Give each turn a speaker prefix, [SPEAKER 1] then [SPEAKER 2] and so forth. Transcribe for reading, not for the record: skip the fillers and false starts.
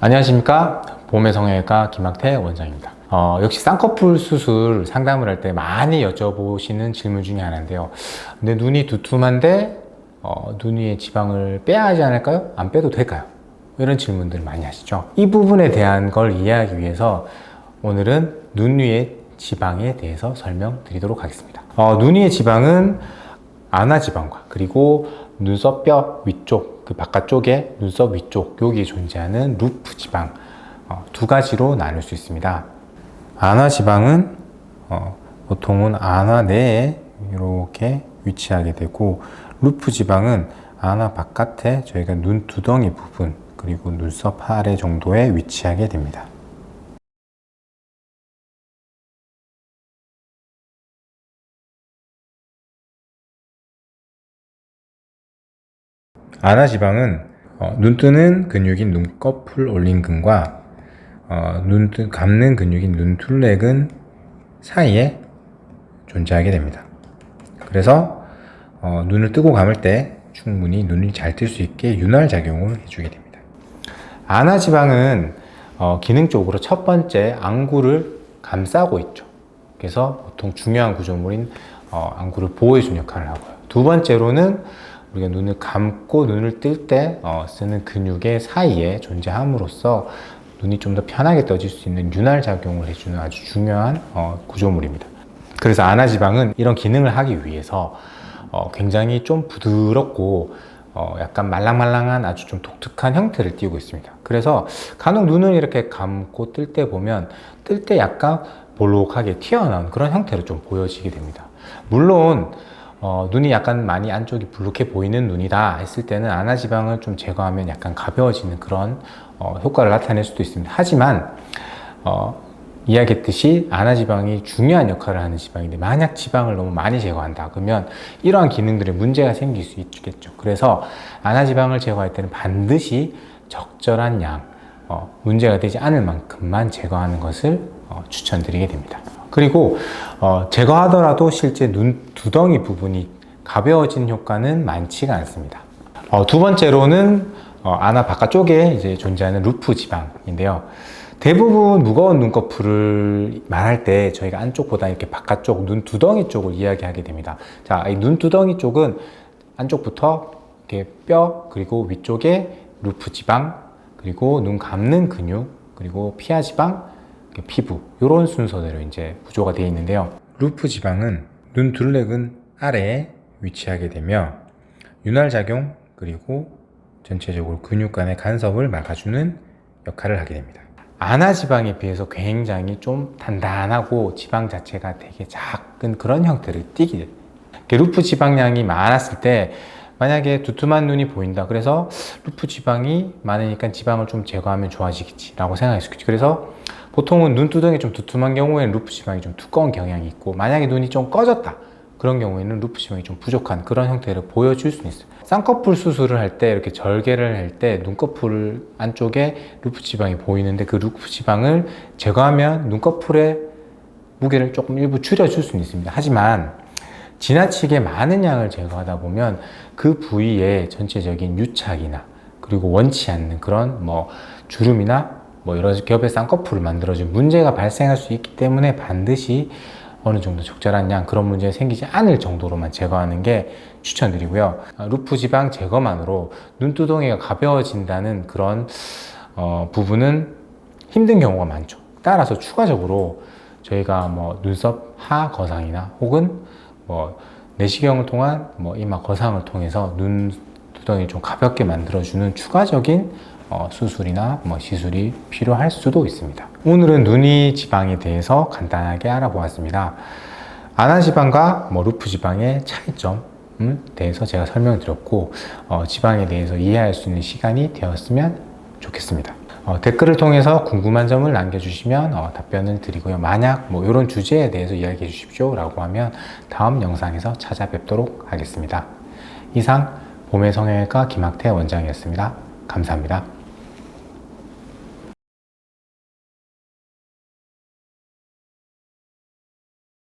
[SPEAKER 1] 안녕하십니까. 봄의 성형외과 김학태 원장입니다. 역시 쌍꺼풀 수술 상담을 할 때 많이 여쭤보시는 질문 중에 하나인데요. 근데 눈이 두툼한데 눈 위에 지방을 빼야 하지 않을까요? 안 빼도 될까요? 이런 질문들 많이 하시죠. 이 부분에 대한 걸 이해하기 위해서 오늘은 눈 위의 지방에 대해서 설명드리도록 하겠습니다. 눈 위의 지방은 안화지방과 그리고 눈썹뼈 위쪽, 그 바깥쪽에 눈썹 위쪽 여기에 존재하는 루프 지방 두 가지로 나눌 수 있습니다. 안화지방은 보통은 안화 내에 이렇게 위치하게 되고, 루프 지방은 안화 바깥에 저희가 눈 두덩이 부분 그리고 눈썹 아래 정도에 위치하게 됩니다. 안화지방은 눈 뜨는 근육인 눈꺼풀 올림근과 감는 근육인 눈둘레근 사이에 존재하게 됩니다. 그래서 눈을 뜨고 감을 때 충분히 눈이 잘 뜰 수 있게 윤활 작용을 해주게 됩니다. 안화지방은 기능적으로 첫 번째 안구를 감싸고 있죠. 그래서 보통 중요한 구조물인 안구를 보호해주는 역할을 하고요. 두 번째로는 우리가 눈을 감고 눈을 뜰 때 쓰는 근육의 사이에 존재함으로써 눈이 좀 더 편하게 떠질 수 있는 윤활 작용을 해주는 아주 중요한 구조물입니다. 그래서 안화지방은 이런 기능을 하기 위해서 굉장히 좀 부드럽고 약간 말랑말랑한 아주 좀 독특한 형태를 띠고 있습니다. 그래서 간혹 눈을 이렇게 감고 뜰 때 보면 뜰 때 약간 볼록하게 튀어나온 그런 형태로 좀 보여지게 됩니다. 물론 눈이 약간 많이 안쪽이 불룩해 보이는 눈이다 했을 때는 안화지방을 좀 제거하면 약간 가벼워지는 그런 효과를 나타낼 수도 있습니다. 하지만 이야기했듯이 안화지방이 중요한 역할을 하는 지방인데, 만약 지방을 너무 많이 제거한다 그러면 이러한 기능들에 문제가 생길 수 있겠죠. 그래서 안화지방을 제거할 때는 반드시 적절한 양, 문제가 되지 않을 만큼만 제거하는 것을 추천드리게 됩니다. 그리고 제거하더라도 실제 눈 두덩이 부분이 가벼워진 효과는 많지가 않습니다. 두 번째로는 안화 바깥쪽에 이제 존재하는 루프 지방인데요. 대부분 무거운 눈꺼풀을 말할 때 저희가 안쪽보다 이렇게 바깥쪽 눈 두덩이 쪽을 이야기하게 됩니다. 자, 이 눈 두덩이 쪽은 안쪽부터 이렇게 뼈, 그리고 위쪽에 루프 지방, 그리고 눈 감는 근육, 그리고 피하 지방, 피부, 이런 순서대로 이제 구조가 되어 있는데요. 루프 지방은 눈 둘레근 아래에 위치하게 되며 윤활 작용 그리고 전체적으로 근육 간의 간섭을 막아주는 역할을 하게 됩니다. 안화지방에 비해서 굉장히 좀 단단하고 지방 자체가 되게 작은 그런 형태를 띠게 돼요. 루프 지방량이 많았을 때 만약에 두툼한 눈이 보인다, 그래서 루프 지방이 많으니까 지방을 좀 제거하면 좋아지겠지 라고 생각할 수 있겠죠. 그래서 보통은 눈두덩이 좀 두툼한 경우에는 루프 지방이 좀 두꺼운 경향이 있고, 만약에 눈이 좀 꺼졌다 그런 경우에는 루프 지방이 좀 부족한 그런 형태를 보여줄 수 있어요. 쌍꺼풀 수술을 할 때 이렇게 절개를 할 때 눈꺼풀 안쪽에 루프 지방이 보이는데, 그 루프 지방을 제거하면 눈꺼풀의 무게를 조금 일부 줄여줄 수는 있습니다. 하지만 지나치게 많은 양을 제거하다 보면 그 부위에 전체적인 유착이나 그리고 원치 않는 그런 주름이나 여러 겹의 쌍꺼풀을 만들어준 문제가 발생할 수 있기 때문에 반드시 어느 정도 적절한 양, 그런 문제가 생기지 않을 정도로만 제거하는 게 추천드리고요. 루프 지방 제거만으로 눈두덩이가 가벼워진다는 그런 부분은 힘든 경우가 많죠. 따라서 추가적으로 저희가 눈썹 하 거상이나 혹은 내시경을 통한 이마 거상을 통해서 눈두덩이를 좀 가볍게 만들어주는 추가적인 수술이나 시술이 필요할 수도 있습니다. 오늘은 눈 위 지방에 대해서 간단하게 알아보았습니다. 안화지방과 루프 지방의 차이점에 대해서 제가 설명을 드렸고, 지방에 대해서 이해할 수 있는 시간이 되었으면 좋겠습니다. 댓글을 통해서 궁금한 점을 남겨주시면 답변을 드리고요. 만약 이런 주제에 대해서 이야기해 주십시오 라고 하면 다음 영상에서 찾아뵙도록 하겠습니다. 이상 봄의 성형외과 김학태 원장이었습니다. 감사합니다.